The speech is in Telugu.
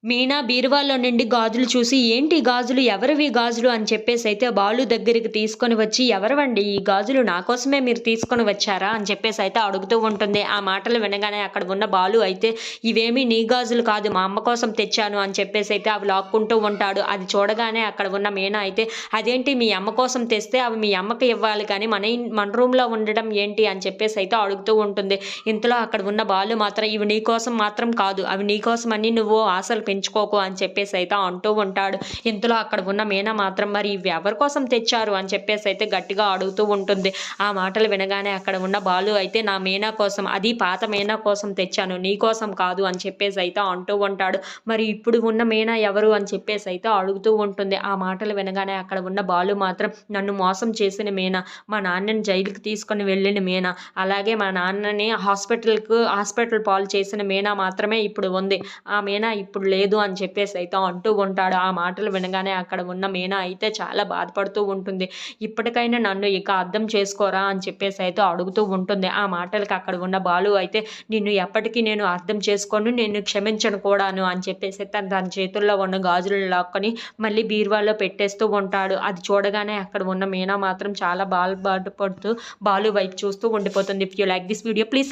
మీనా బీరువాలో నుండి గాజులు చూసి, "ఏంటి ఈ గాజులు? ఎవరివి ఈ గాజులు?" అని చెప్పేసైతే బాలు దగ్గరికి తీసుకొని వచ్చి, "ఎవరివండి ఈ గాజులు? నా కోసమే మీరు తీసుకొని వచ్చారా?" అని చెప్పేసైతే అడుగుతూ ఉంటుంది. ఆ మాటలు వినగానే అక్కడ ఉన్న బాలు అయితే, "ఇవేమీ నీ గాజులు కాదు, మా అమ్మ కోసం తెచ్చాను" అని చెప్పేసైతే అవి లాక్కుంటూ ఉంటాడు. అది చూడగానే అక్కడ ఉన్న మీనా అయితే, "అదేంటి మీ అమ్మ కోసం తెస్తే అవి మీ అమ్మకి ఇవ్వాలి కానీ మన రూమ్‌లో ఉండడం ఏంటి?" అని చెప్పేసైతే అడుగుతూ ఉంటుంది. ఇంతలో అక్కడ ఉన్న బాలు మాత్రం, "ఇవి నీ కోసం మాత్రం కాదు. అవి నీ కోసమని నువ్వు ఆశలు పెంచుకోకు" అని చెప్పేసైతే అంటూ ఉంటాడు. ఇంతలో అక్కడ ఉన్న మీనా మాత్రం, "మరి ఇవి ఎవరి కోసం తెచ్చారు?" అని చెప్పేసైతే గట్టిగా అడుగుతూ ఉంటుంది. ఆ మాటలు వినగానే అక్కడ ఉన్న బాలు అయితే, "నా మీనా కోసం, అది పాత మీనా కోసం తెచ్చాను. నీ కోసం కాదు" అని చెప్పేసైతే అంటూ ఉంటాడు. "మరి ఇప్పుడు ఉన్న మీనా ఎవరు?" అని చెప్పేసైతే అడుగుతూ ఉంటుంది. ఆ మాటలు వినగానే అక్కడ ఉన్న బాలు మాత్రం, "నన్ను మోసం చేసిన మీనా, మా నాన్నని జైలుకి తీసుకొని వెళ్ళిన మీనా, అలాగే మా నాన్నని హాస్పిటల్ పాలు చేసిన మీనా మాత్రమే ఇప్పుడు ఉంది. ఆ మీనా ఇప్పుడు లేదు" అని చెప్పేసైతే అంటూ ఉంటాడు. ఆ మాటలు వినగానే అక్కడ ఉన్న మీనా అయితే చాలా బాధపడుతూ ఉంటుంది. "ఇప్పటికైనా నన్ను ఇక అర్థం చేసుకోరా" అని చెప్పేసైతే అడుగుతూ ఉంటుంది. ఆ మాటలకి అక్కడ ఉన్న బాలు అయితే, "నిన్ను ఎప్పటికీ నేను అర్థం చేసుకోను, నిన్ను క్షమించను కూడాను" అని చెప్పేసి తన చేతుల్లో ఉన్న గాజులను లాక్కొని మళ్ళీ బీరువాలో పెట్టేస్తూ ఉంటాడు. అది చూడగానే అక్కడ ఉన్న మీనా మాత్రం చాలా బాధపడుతూ బాలు వైపు చూస్తూ ఉండిపోతుంది. If you like this video please